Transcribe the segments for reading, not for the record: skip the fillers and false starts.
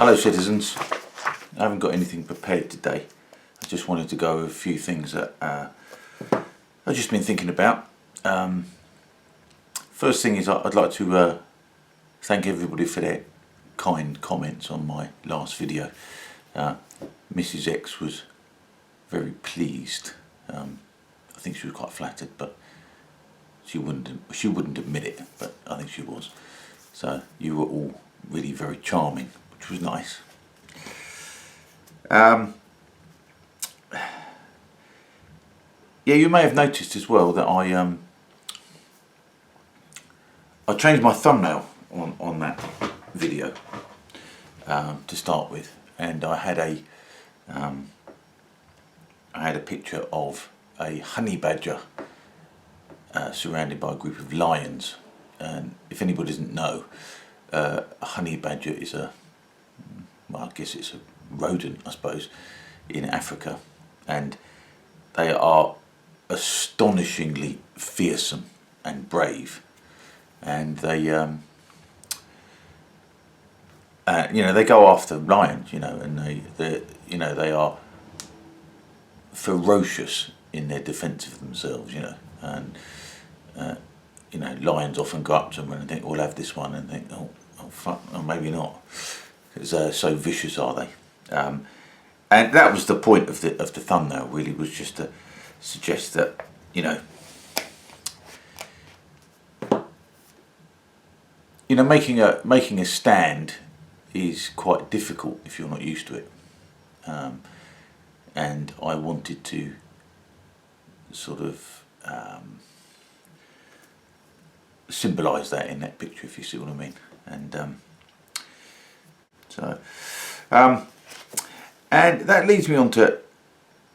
Hello citizens, I haven't got anything prepared today. I just wanted to go over a few things that I've just been thinking about. First thing is I'd like to thank everybody for their kind comments on my last video. Mrs X was very pleased. I think she was quite flattered, but she wouldn't admit it, but I think she was. So you were all really very charming, which was nice. Yeah, you may have noticed as well that I changed my thumbnail on that video to start with, and I had a picture of a honey badger surrounded by a group of lions. And if anybody doesn't know, a honey badger is well, I guess it's a rodent, I suppose, in Africa, and they are astonishingly fearsome and brave, and they they go after lions, and they are ferocious in their defence of themselves, and lions often go up to them and think, we'll have this one, and think, oh fuck, or maybe not, because so vicious are they. And that was the point of the thumbnail, really, was just to suggest that, making a stand is quite difficult if you're not used to it. And I wanted to sort of symbolise that in that picture, if you see what I mean. And and that leads me on to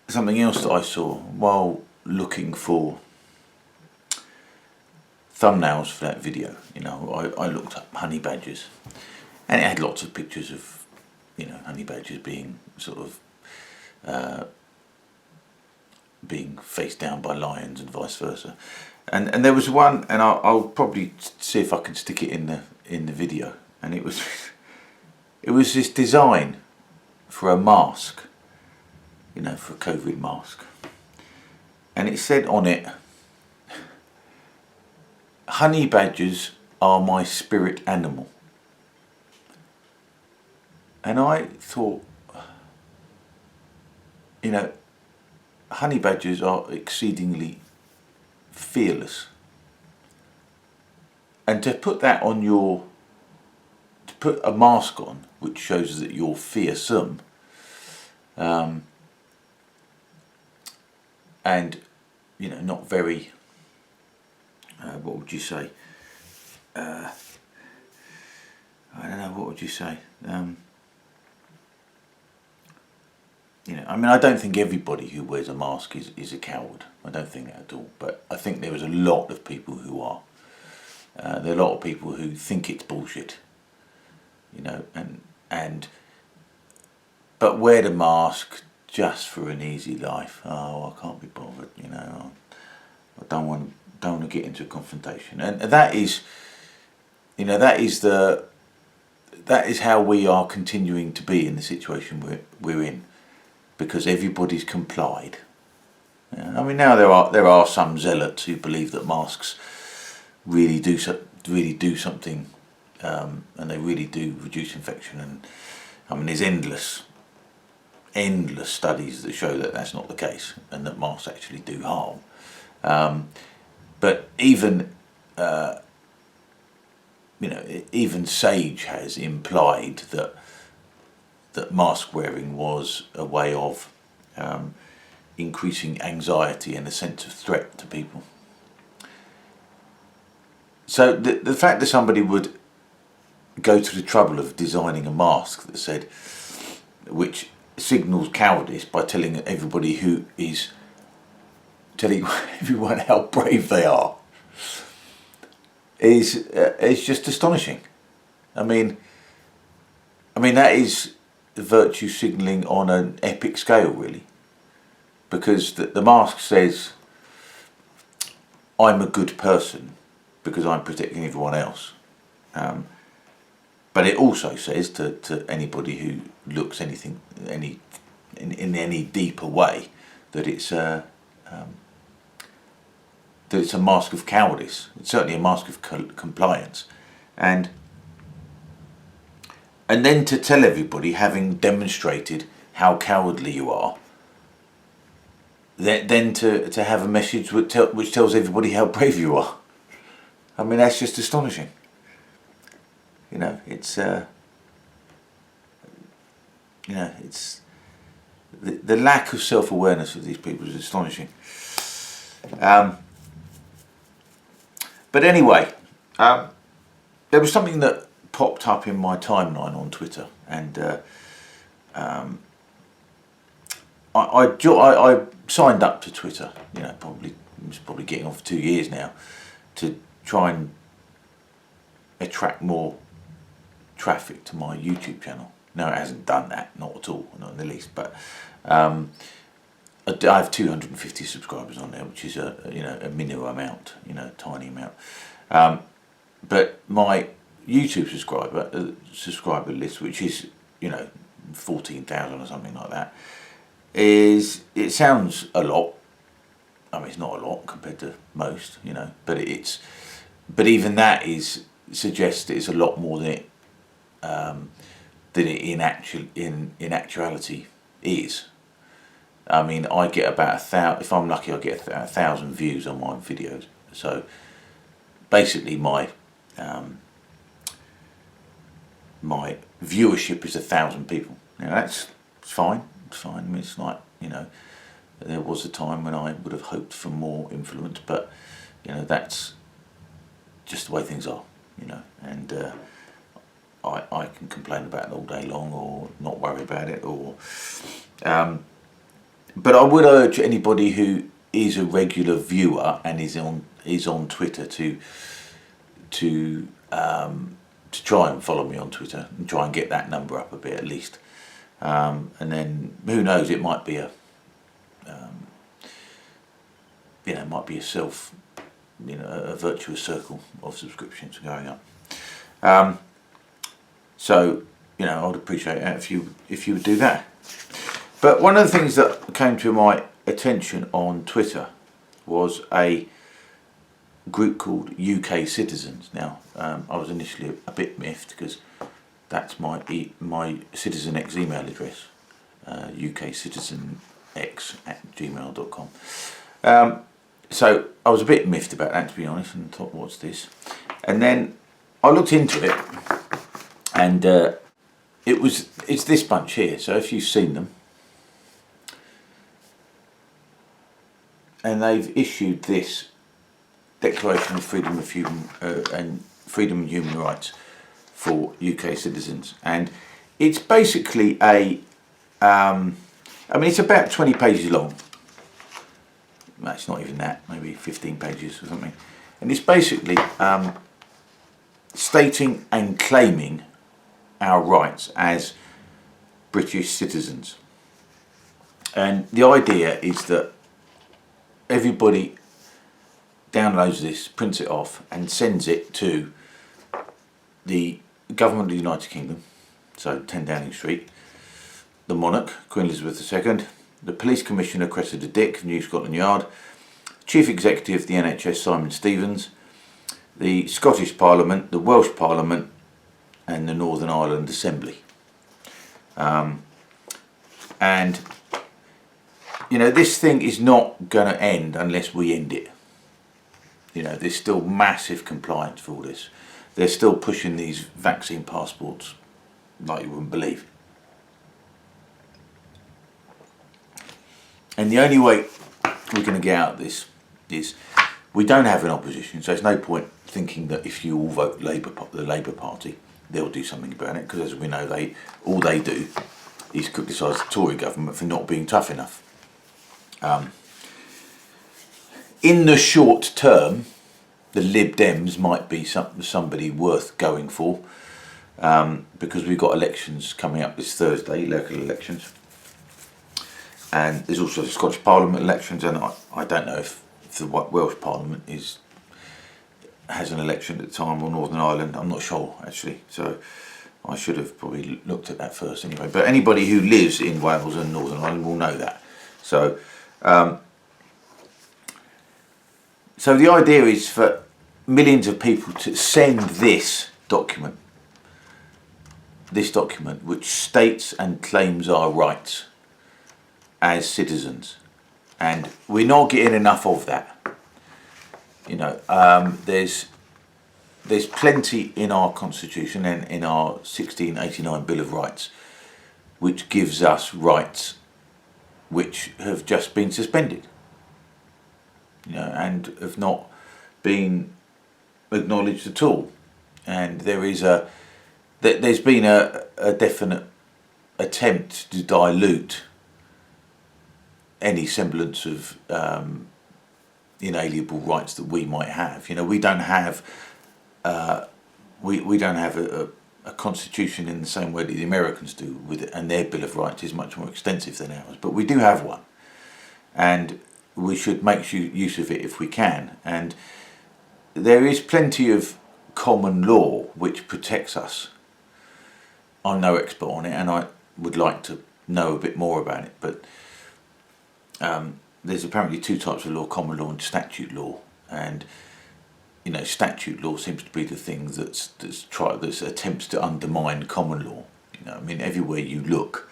something else that I saw while looking for thumbnails for that video. I looked up honey badgers, and it had lots of pictures of honey badgers being sort of being faced down by lions and vice versa. And there was one, and I'll probably see if I can stick it in the video. And it was this design for a mask, for a COVID mask, and it said on it, "Honey badgers are my spirit animal." And I thought, honey badgers are exceedingly fearless, and to put that on to put a mask on which shows that you're fearsome, and not very what would you say, I don't know, what would you say, I don't think everybody who wears a mask is a coward. I don't think that at all. But I think there is a lot of people who are. There are a lot of people who think it's bullshit, but wear the mask just for an easy life. Oh, I can't be bothered. I don't want to get into a confrontation, and that is how we are continuing to be in the situation we're in. Because everybody's complied. Now there are some zealots who believe that masks really do something, and they really do reduce infection. And there's endless studies that show that that's not the case, and that masks actually do harm. But even even SAGE has implied that mask wearing was a way of increasing anxiety and a sense of threat to people. So the fact that somebody would go to the trouble of designing a mask that said, which signals cowardice by telling everybody telling everyone how brave they are, is just astonishing. That is virtue signalling on an epic scale, really, because the mask says, I'm a good person because I'm protecting everyone else, but it also says to anybody who looks in any deeper way that it's a mask of cowardice. It's certainly a mask of compliance, and then to tell everybody, having demonstrated how cowardly you are, then to have a message which tells everybody how brave you are. I mean, that's just astonishing. You know, it's the lack of self-awareness of these people is astonishing. But anyway, there was something that popped up in my timeline on Twitter, and I signed up to Twitter. You know, it's probably getting on for 2 years now, to try and attract more traffic to my YouTube channel. No, it hasn't done that, not at all, not in the least. But I have 250 subscribers on there, which is a minimum amount, a tiny amount. But my YouTube subscriber list, which is 14,000 or something like that, it sounds a lot. I mean, it's not a lot compared to most, but even that suggests it's a lot more than it in actuality is. I mean, I get about 1,000. If I'm lucky, I get 1,000 views on my videos. So basically, my viewership is 1,000 people. Now that's fine. It's fine. I mean, it's like there was a time when I would have hoped for more influence, but that's just the way things are. And I can complain about it all day long, or not worry about it, or. But I would urge anybody who is a regular viewer and is on Twitter to try and follow me on Twitter and try and get that number up a bit at least. And then who knows, it might be a a virtuous circle of subscriptions going up. So I would appreciate that if you would do that. But one of the things that came to my attention on Twitter was a group called UK Citizens. Now, I was initially a bit miffed because that's my Citizen X email address, ukcitizenx@gmail.com. So I was a bit miffed about that, to be honest, and thought, what's this? And then I looked into it, and it's this bunch here. So if you've seen them, and they've issued this Declaration of Freedom and Human Rights for UK citizens, and it's basically it's about 20 pages long. No, it's not even that, maybe 15 pages or something, and it's basically stating and claiming our rights as British citizens. And the idea is that everybody downloads this, prints it off, and sends it to the government of the United Kingdom, so 10 Downing Street, the monarch, Queen Elizabeth II, the police commissioner, Cressida Dick, New Scotland Yard, chief executive of the NHS, Simon Stevens, the Scottish Parliament, the Welsh Parliament, and the Northern Ireland Assembly. And this thing is not going to end unless we end it. There's still massive compliance for all this. They're still pushing these vaccine passports like you wouldn't believe. And the only way we're going to get out of this is we don't have an opposition, so there's no point thinking that if you all vote the Labour Party, they'll do something about it, because as we know, all they do is criticise the Tory government for not being tough enough. In the short term, the Lib Dems might be somebody worth going for, because we've got elections coming up this Thursday, local elections, and there's also the Scottish Parliament elections, and I don't know if the Welsh Parliament has an election at the time, or Northern Ireland. I'm not sure actually. So I should have probably looked at that first anyway. But anybody who lives in Wales and Northern Ireland will know that. So, so the idea is for millions of people to send this document, which states and claims our rights as citizens, and we're not getting enough of that. There's plenty in our constitution and in our 1689 Bill of Rights which gives us rights which have just been suspended, and have not been acknowledged at all. And there's been a definite attempt to dilute any semblance of inalienable rights that we might have. We don't have we don't have a constitution in the same way that the Americans do, and their Bill of Rights is much more extensive than ours. But we do have one, and we should make use of it if we can. And there is plenty of common law which protects us. I'm no expert on it, and I would like to know a bit more about it. But there's apparently two types of law: common law and statute law. And statute law seems to be the thing that attempts to undermine common law. Everywhere you look,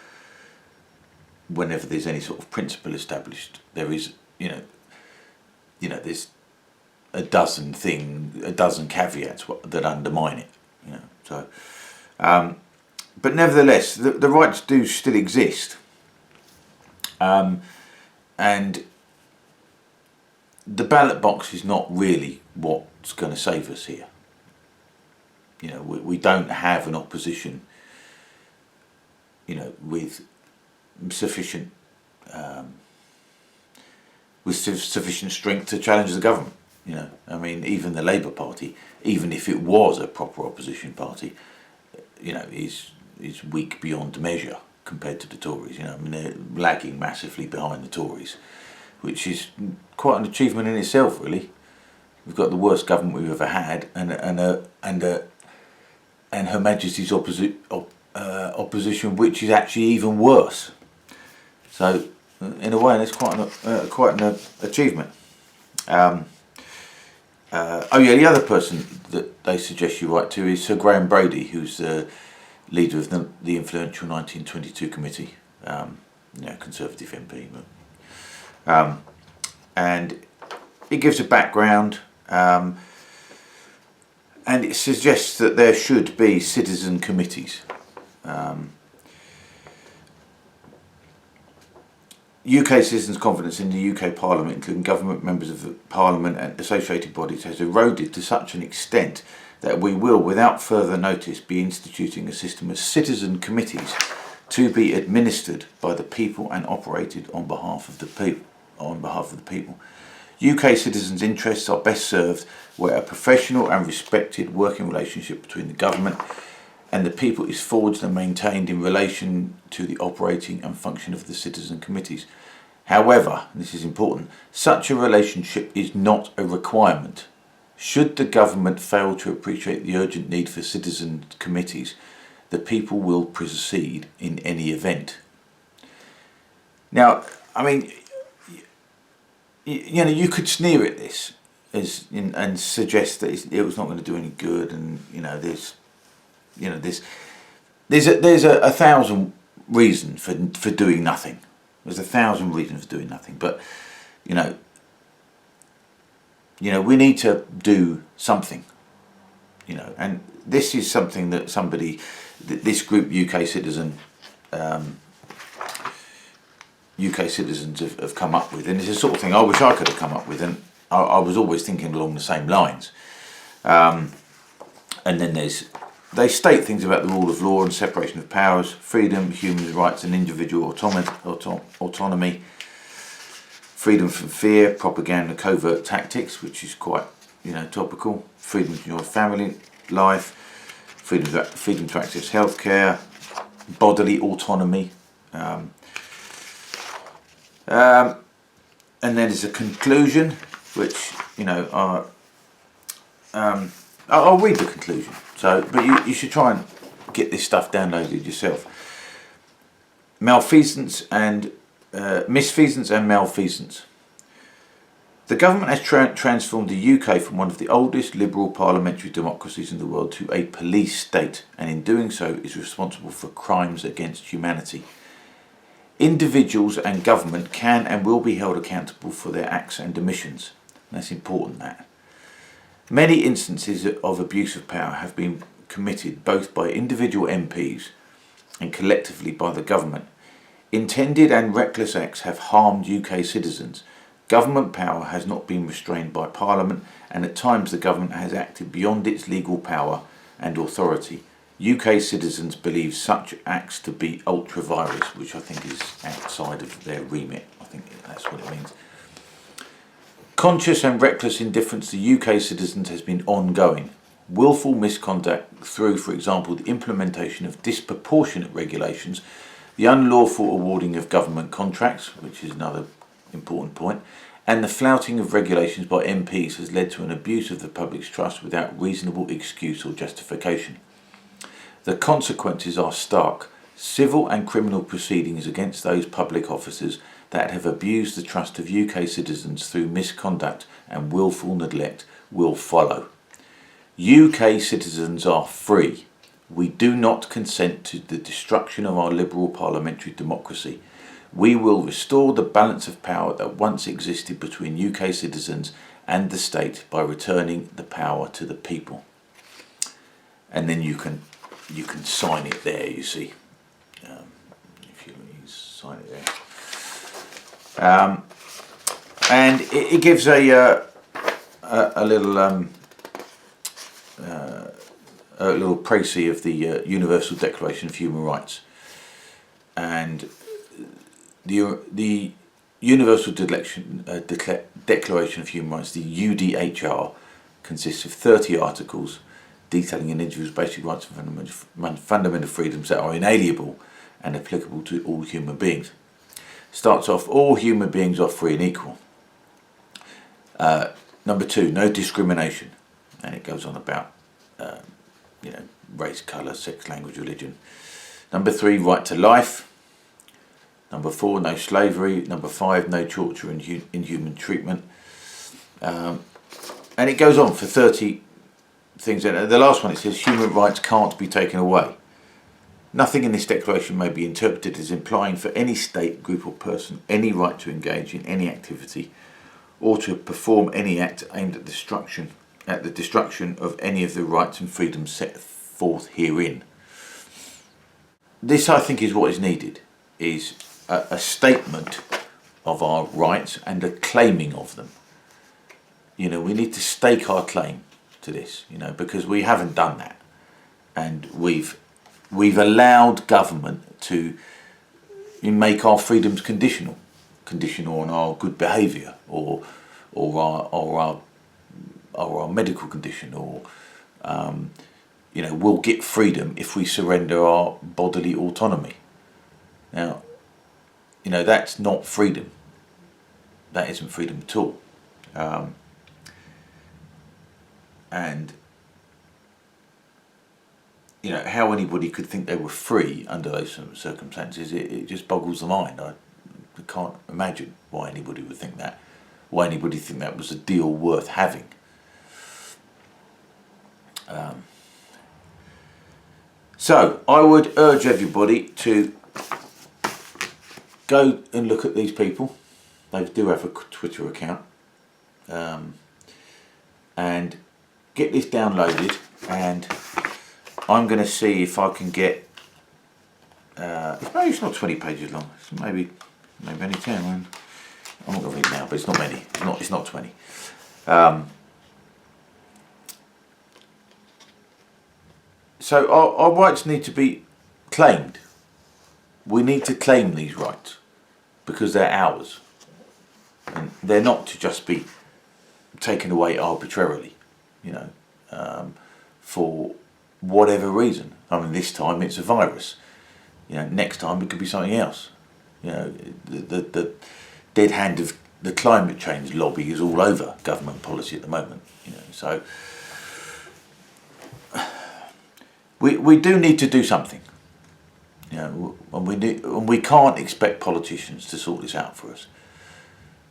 whenever there's any sort of principle established, there is, there's a dozen caveats that undermine it. So, but nevertheless, the rights do still exist, and the ballot box is not really what's going to save us here. We don't have an opposition, with sufficient strength to challenge the government. Even the Labour Party, even if it was a proper opposition party, is weak beyond measure compared to the Tories. They're lagging massively behind the Tories, which is quite an achievement in itself, really. We've got the worst government we've ever had, and Her Majesty's opposition, which is actually even worse. So, in a way, that's quite an achievement. The other person that they suggest you write to is Sir Graham Brady, who's the leader of the influential 1922 committee, Conservative MP. And it gives a background, and it suggests that there should be citizen committees. UK citizens' confidence in the UK Parliament, including government, members of the Parliament and associated bodies, has eroded to such an extent that we will, without further notice, be instituting a system of citizen committees to be administered by the people and operated on behalf of the people. UK citizens' interests are best served where a professional and respected working relationship between the government and the people is forged and maintained in relation to the operating and function of the citizen committees. However, and this is important, such a relationship is not a requirement. Should the government fail to appreciate the urgent need for citizen committees, the people will proceed in any event. Now, you could sneer at this and suggest that it was not going to do any good, and there's a thousand reasons for doing nothing. There's 1,000 reasons for doing nothing, but we need to do something. And this is something that this group UK citizens have come up with, and it's the sort of thing I wish I could have come up with, and I was always thinking along the same lines. And then they state things about the rule of law and separation of powers, freedom, human rights and individual autonomy, freedom from fear, propaganda, covert tactics, which is quite topical, freedom to your family life, freedom to access healthcare, bodily autonomy. And then there's a conclusion, which I'll read the conclusion. But you should try and get this stuff downloaded yourself. Malfeasance and misfeasance and malfeasance. The government has transformed the UK from one of the oldest liberal parliamentary democracies in the world to a police state, and in doing so is responsible for crimes against humanity. Individuals and government can and will be held accountable for their acts and omissions. That's important, that. Many instances of abuse of power have been committed both by individual MPs and collectively by the government. Intended and reckless acts have harmed UK citizens. Government power has not been restrained by Parliament, and at times the government has acted beyond its legal power and authority. UK citizens believe such acts to be ultra-vires, which I think is outside of their remit. I think that's what it means. Conscious and reckless indifference to UK citizens has been ongoing. Willful misconduct through, for example, the implementation of disproportionate regulations, the unlawful awarding of government contracts, which is another important point, and the flouting of regulations by MPs has led to an abuse of the public's trust without reasonable excuse or justification. The consequences are stark. Civil and criminal proceedings against those public officers that have abused the trust of UK citizens through misconduct and willful neglect will follow. UK citizens are free. We do not consent to the destruction of our liberal parliamentary democracy. We will restore the balance of power that once existed between UK citizens and the state by returning the power to the people. And then you can sign it there, you see. If you sign it there. And it gives a little précis of the Universal Declaration of Human Rights. And the Universal Declaration of Human Rights, the UDHR, consists of 30 articles detailing an individual's basic rights and fundamental freedoms that are inalienable and applicable to all human beings. Starts off, all human beings are free and equal. Number 2, no discrimination. And it goes on about race, colour, sex, language, religion. Number 3, right to life. Number 4, no slavery. Number 5, no torture and inhuman treatment. And it goes on for 30 things. And the last one, it says human rights can't be taken away. Nothing in this declaration may be interpreted as implying for any state, group or person any right to engage in any activity or to perform any act aimed at the destruction of any of the rights and freedoms set forth herein. This, I think, is what is needed, is a statement of our rights and a claiming of them. We need to stake our claim to this, because we haven't done that, and we've allowed government to make our freedoms conditional on our good behaviour or our medical condition, or we'll get freedom if we surrender our bodily autonomy. Now, that's not freedom. That isn't freedom at all. And how anybody could think they were free under those circumstances, it just boggles the mind. I can't imagine why anybody would think that. Why anybody think that was a deal worth having. So I would urge everybody to go and look at these people. They do have a Twitter account, and get this downloaded, and I'm going to see if I can get maybe it's not 20 pages long, it's maybe only 10. I'm not going to read it now, but it's not many. It's not 20. So our rights need to be claimed. We need to claim these rights because they're ours, and they're not to just be taken away arbitrarily, for whatever reason. I mean, this time it's a virus. Next time it could be something else. The dead hand of the climate change lobby is all over government policy at the moment. So we do need to do something. You know, and we can't expect politicians to sort this out for us.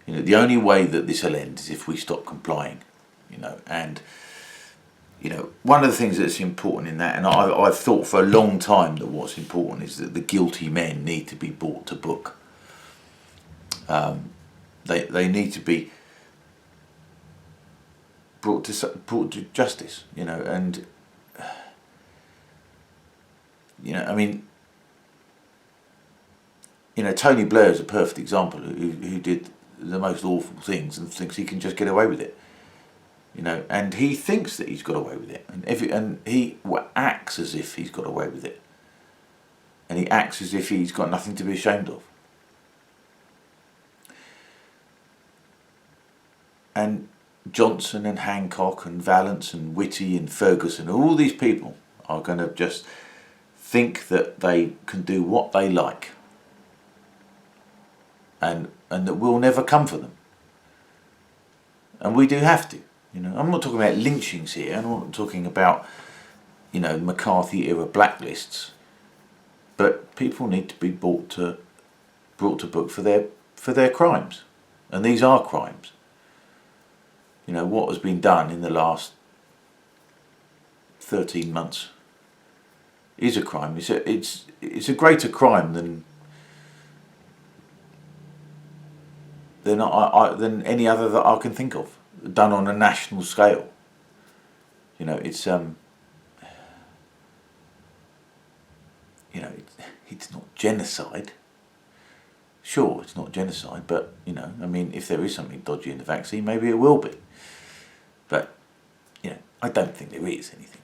You know, the only way that this will end is if we stop complying. You know, and you know, one of the things that's important in that, and I've thought for a long time that what's important is that the guilty men need to be brought to book. They need to be brought to justice. You know, and you know, I mean, you know, Tony Blair is a perfect example who did the most awful things and thinks he can just get away with it. You know, and he thinks that he's got away with it, and he acts as if he's got away with it, and he acts as if he's got nothing to be ashamed of. And Johnson and Hancock and Vallance and Whitty and Ferguson, all these people are going to just think that they can do what they like, and that we'll never come for them. And we do have to. You know, I'm not talking about lynchings here. I'm not talking about, you know, McCarthy era blacklists. But people need to be brought to book for their crimes, and these are crimes. You know, what has been done in the last 13 months is a crime. It's a greater crime than any other that I can think of, done on a national scale. You know, it's it's not genocide. Sure, it's not genocide, but you know, I mean, if there is something dodgy in the vaccine, maybe it will be. But you know, I don't think there is anything,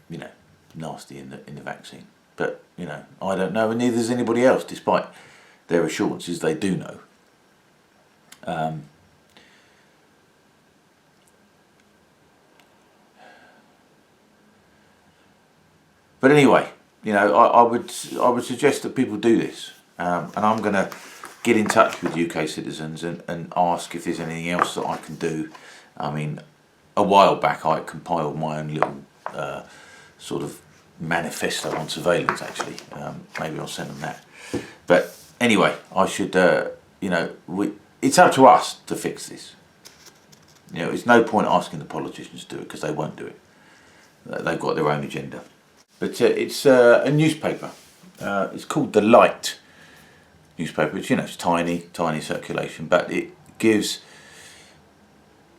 you know, nasty in the vaccine. But you know, I don't know, and neither does anybody else, despite their assurances they do know. But anyway, you know, I would suggest that people do this, and I'm going to get in touch with UK Citizens and ask if there's anything else that I can do. I mean, a while back I compiled my own little sort of manifesto on surveillance. Actually, maybe I'll send them that. But anyway, I should, you know, it's up to us to fix this. You know, it's no point asking the politicians to do it because they won't do it. They've got their own agenda. But it's a newspaper. It's called The Light newspaper. It's, you know, it's tiny circulation, but it gives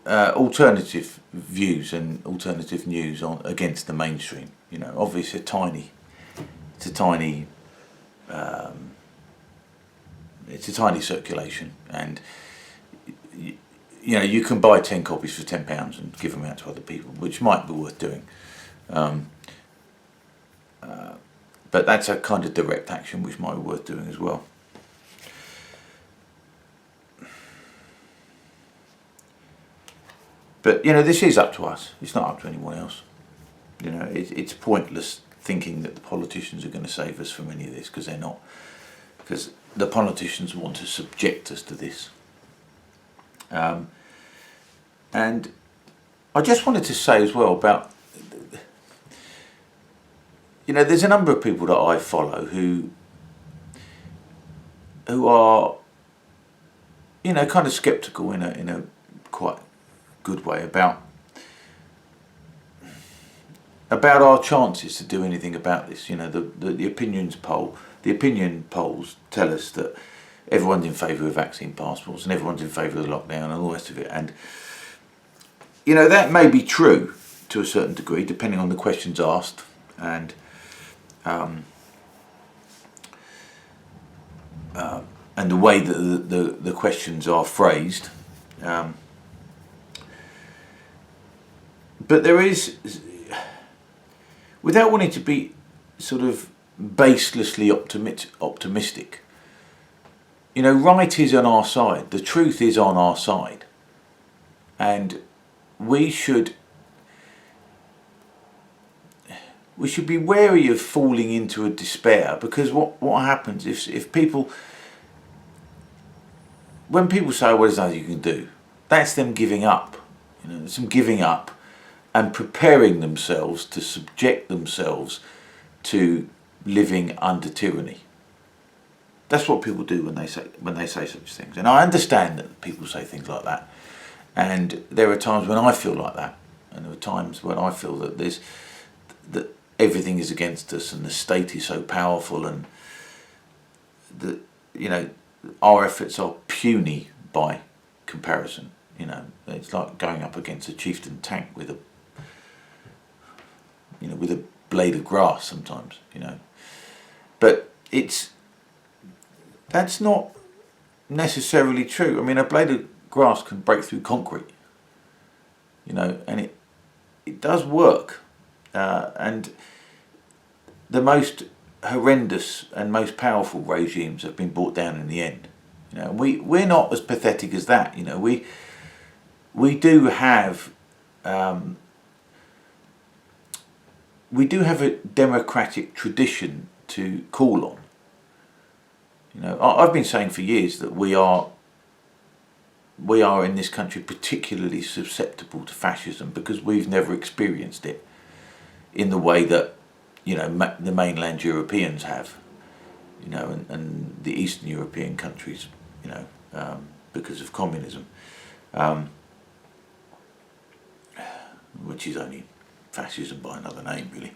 alternative views and alternative news against the mainstream. You know, obviously it's a tiny circulation, and you know, you can buy 10 copies for £10 and give them out to other people, which might be worth doing. But that's a kind of direct action which might be worth doing as well. But you know, this is up to us. It's not up to anyone else. You know, it's pointless thinking that the politicians are going to save us from any of this, because they're not. Because the politicians want to subject us to this. And I just wanted to say as well about, you know, there's a number of people that I follow who are, you know, kind of sceptical in a quite good way about our chances to do anything about this. You know, the opinion polls tell us that everyone's in favour of vaccine passports and everyone's in favour of the lockdown and all the rest of it. And you know, that may be true to a certain degree, depending on the questions asked and the way that the questions are phrased. But there is, without wanting to be sort of baselessly optimistic, you know, right is on our side. The truth is on our side. And we should be wary of falling into a despair, because what happens if people, when people say, well, there's nothing you can do, that's them giving up. You know, some giving up, and preparing themselves to subject themselves to living under tyranny. That's what people do when they say such things. And I understand that people say things like that. And there are times when I feel like that. And there are times when I feel that that everything is against us and the state is so powerful and that, you know, our efforts are puny by comparison. You know, it's like going up against a chieftain tank with a blade of grass sometimes, you know. But that's not necessarily true. I mean, a blade of grass can break through concrete, you know, and it does work. And the most horrendous and most powerful regimes have been brought down in the end. You know, we're not as pathetic as that. You know, we do have a democratic tradition to call on. You know, I've been saying for years that we are in this country particularly susceptible to fascism because we've never experienced it in the way that, you know, the mainland Europeans have, you know, and the Eastern European countries, you know, because of communism, which is only fascism by another name, really.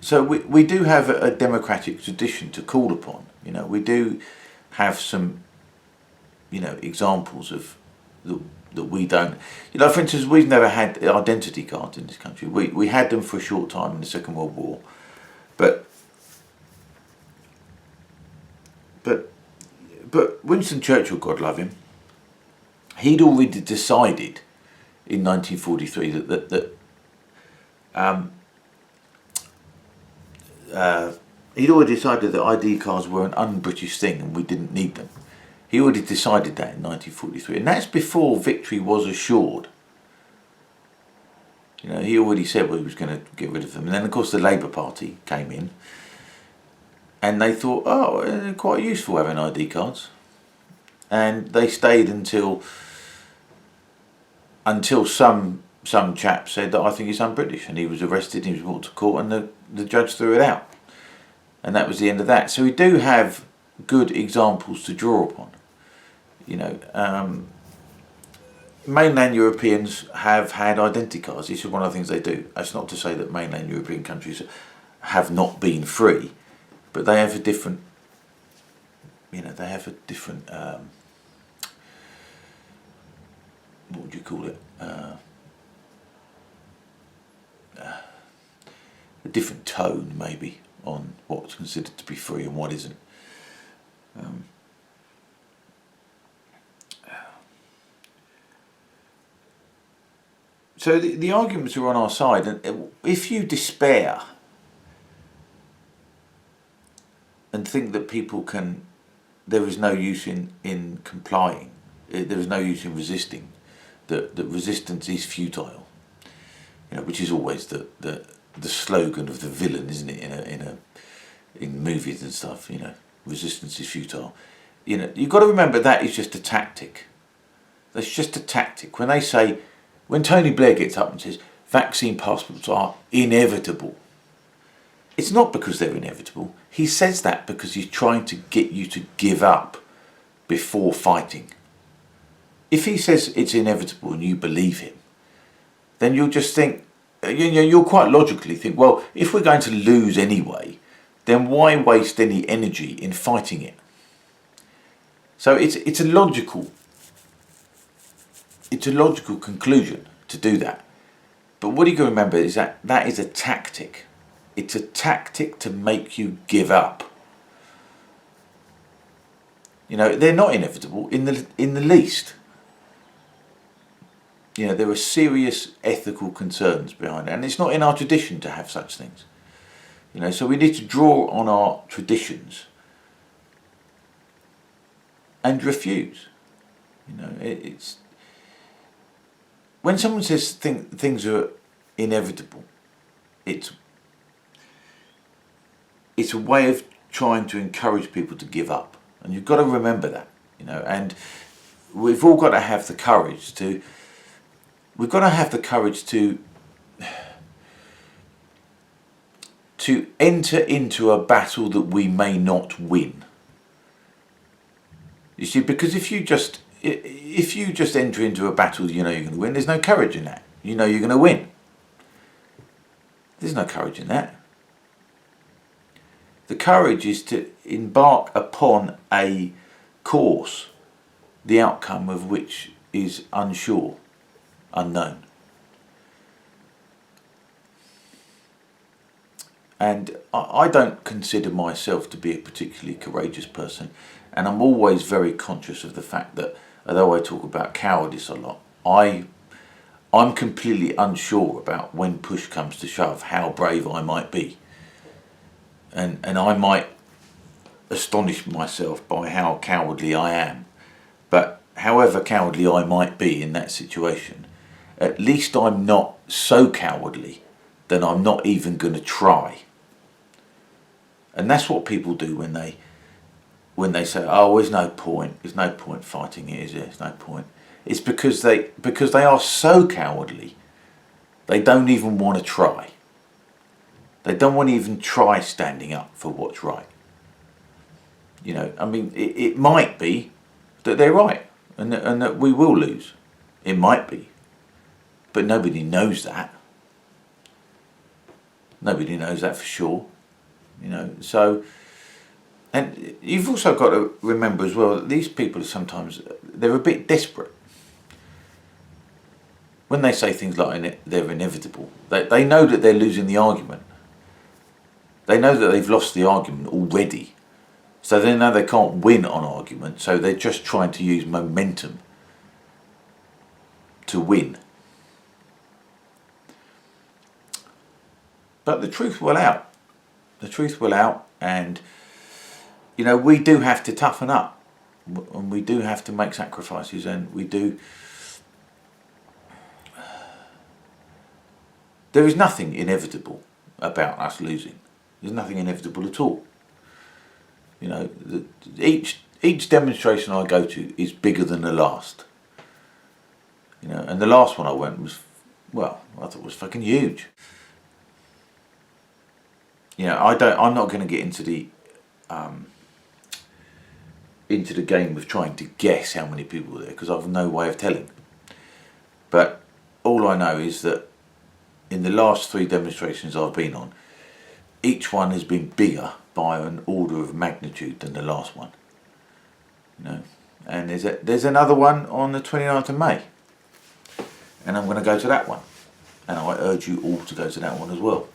So we do have a democratic tradition to call upon. You know, we do have some, you know, examples of that we don't. You know, for instance, we've never had identity cards in this country. We had them for a short time in the Second World War, but Winston Churchill, God love him, he'd already decided in 1943 he'd already decided that ID cards were an un-British thing and we didn't need them. He already decided that in 1943, and that's before victory was assured. You know, he already said he was going to get rid of them. And then, of course, the Labour Party came in, and they thought, oh, they're quite useful having ID cards. And they stayed until some chap said that I think he's un-British, and he was arrested, he was brought to court, and the judge threw it out. And that was the end of that. So we do have good examples to draw upon. You know, mainland Europeans have had identity cards. This is one of the things they do. That's not to say that mainland European countries have not been free, but they have a different, you know, what would you call it? A different tone, maybe, on what's considered to be free and what isn't. So the arguments are on our side, and if you despair and think that there is no use in complying, there is no use in resisting, that resistance is futile, you know, which is always the slogan of the villain, isn't it? In movies and stuff, you know, resistance is futile. You know, you've got to remember that is just a tactic. That's just a tactic. When Tony Blair gets up and says vaccine passports are inevitable, it's not because they're inevitable. He says that because he's trying to get you to give up before fighting. If he says it's inevitable and you believe him, then you'll just think, you'll quite logically think, well, if we're going to lose anyway, then why waste any energy in fighting it? So it's a logical conclusion to do that. But what you got to remember is that is a tactic. It's a tactic to make you give up. You know, they're not inevitable in the least. You know, there are serious ethical concerns behind it, and it's not in our tradition to have such things. You know, so we need to draw on our traditions and refuse. You know, it's when someone says things are inevitable, it's a way of trying to encourage people to give up, and you've got to remember that. You know, and we've all got to have the courage to we've got to have the courage to enter into a battle that we may not win. You see, because if you just enter into a battle you know you're going to win, there's no courage in that. You know you're going to win. There's no courage in that. The courage is to embark upon a course, the outcome of which is unsure, unknown. And I don't consider myself to be a particularly courageous person, and I'm always very conscious of the fact that although I talk about cowardice a lot, I'm completely unsure about when push comes to shove how brave I might be. And I might astonish myself by how cowardly I am. But however cowardly I might be in that situation, at least I'm not so cowardly that I'm not even going to try. And that's what people do when they say, "Oh, there's no point fighting it, is there? There's no point." It's because they are so cowardly, they don't even want to try. They don't want to even try standing up for what's right. You know, I mean, it might be that they're right and that we will lose. It might be, but nobody knows that. Nobody knows that for sure. You know, so, and you've also got to remember as well that these people they're a bit desperate. When they say things like they're inevitable, they know that they're losing the argument. They know that they've lost the argument already. So they know they can't win on argument, so they're just trying to use momentum to win. But the truth will out. The truth will out, and you know, we do have to toughen up, and we do have to make sacrifices, and we do. There is nothing inevitable about us losing. There's nothing inevitable at all. You know, each demonstration I go to is bigger than the last. You know, and the last one I went was, well, I thought it was fucking huge. You know, I'm not going to get into the game of trying to guess how many people were there, because I've no way of telling. But all I know is that in the last 3 demonstrations I've been on, each one has been bigger by an order of magnitude than the last one. You know, and there's another one on the 29th of May, and I'm going to go to that one, and I urge you all to go to that one as well.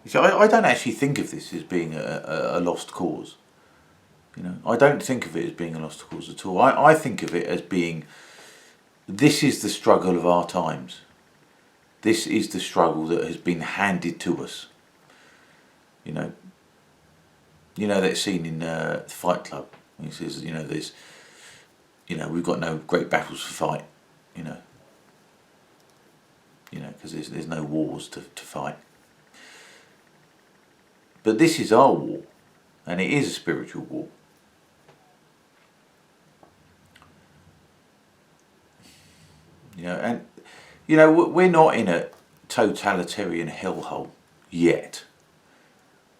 You see, I don't actually think of this as being a lost cause. You know, I don't think of it as being a lost cause at all. I think of it as being, this is the struggle of our times. This is the struggle that has been handed to us. You know that scene in Fight Club. He says, you know, we've got no great battles to fight. You know, because there's no wars to fight. But this is our war, and it is a spiritual war. You know, and you know, we're not in a totalitarian hellhole yet.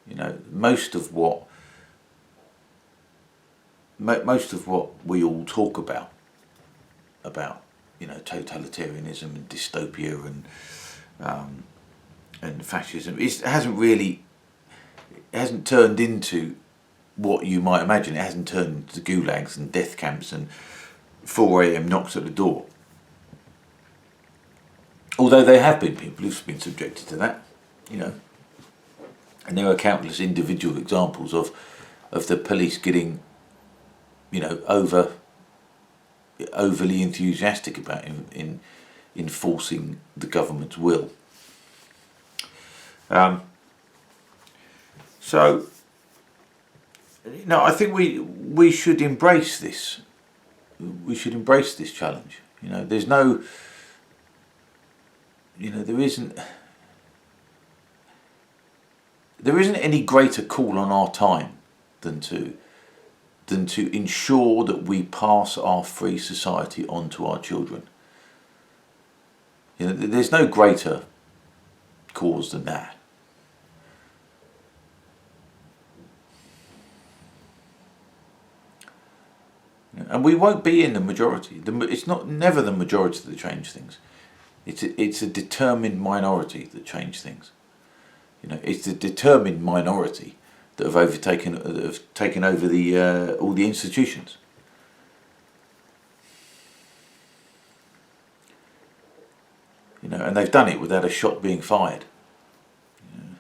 You know, most of what we all talk about, you know, totalitarianism and dystopia and fascism, it hasn't turned into what you might imagine. It hasn't turned into gulags and death camps and 4 a.m. knocks at the door. Although there have been people who've been subjected to that, you know. And there are countless individual examples of the police getting, you know, overly enthusiastic about enforcing the government's will. So no, I think we should embrace this. We should embrace this challenge. You know, there's no, you know, there isn't any greater call on our time than to ensure that we pass our free society on to our children. You know, there's no greater cause than that. And we won't be in the majority. It's never the majority that change things. It's a determined minority that change things. You know, it's the determined minority that have taken over all the institutions. You know, and they've done it without a shot being fired. You know.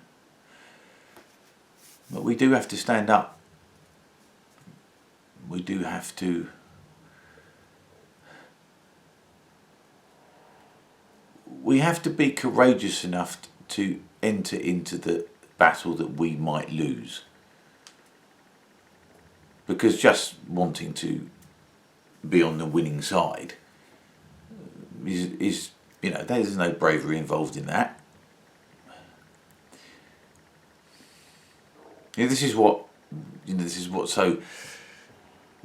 But we do have to stand up. We do have to be courageous enough to enter into the battle that we might lose. Because just wanting to be on the winning side is you know, there's no bravery involved in that. You know, this is what's so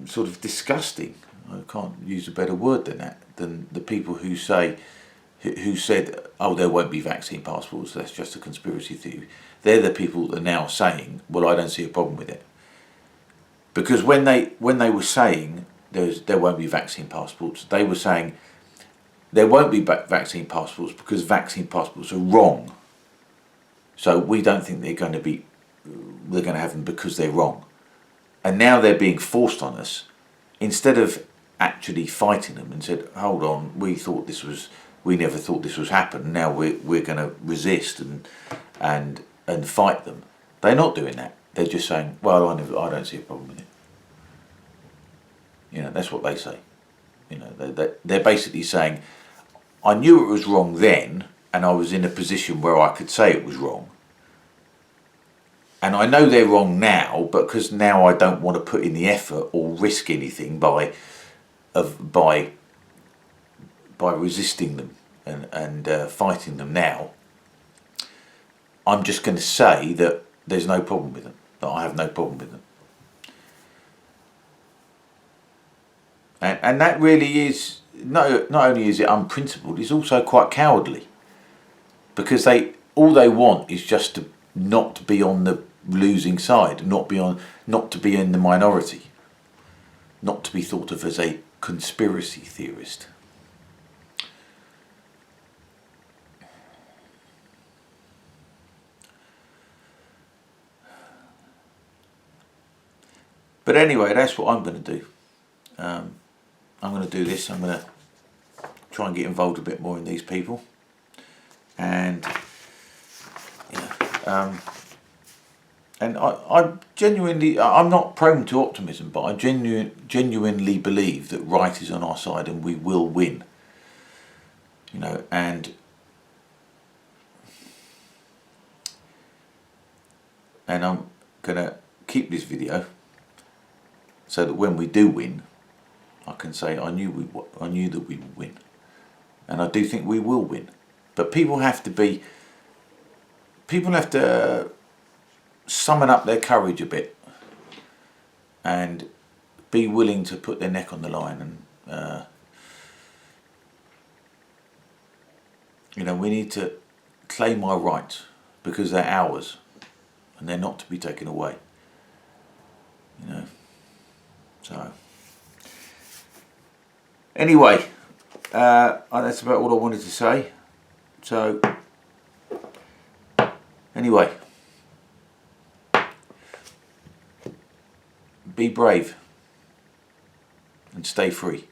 sort of disgusting. I can't use a better word than that, than the people who said, oh, there won't be vaccine passports, that's just a conspiracy theory. They're the people that are now saying, well, I don't see a problem with it. Because when they were saying there won't be vaccine passports, they were saying there won't be vaccine passports because vaccine passports are wrong. So we don't think they're going to have them because they're wrong. And now they're being forced on us, instead of actually fighting them and said, hold on, we never thought this was happen. Now we're going to resist and fight them. They're not doing that. They're just saying, well, I don't see a problem with it. You know, that's what they say. You know, they're basically saying, I knew it was wrong then, and I was in a position where I could say it was wrong. And I know they're wrong now, but because now I don't want to put in the effort or risk anything by resisting them and fighting them now, I'm just going to say that there's no problem with them, that I have no problem with them. And that really is, not only is it unprincipled, it's also quite cowardly. Because all they want is just to not be on the losing side, not to be in the minority, not to be thought of as a conspiracy theorist. But anyway, that's what I'm going to do. I'm going to do this. I'm going to try and get involved a bit more in these people, and and I'm not prone to optimism, but I genuinely believe that right is on our side and we will win. You know, and I'm going to keep this video so that when we do win, I can say I knew that we would win, and I do think we will win. But people have to summon up their courage a bit and be willing to put their neck on the line. And you know, we need to claim our rights because they're ours and they're not to be taken away. You know, so. Anyway, that's about all I wanted to say. So, anyway, be brave and stay free.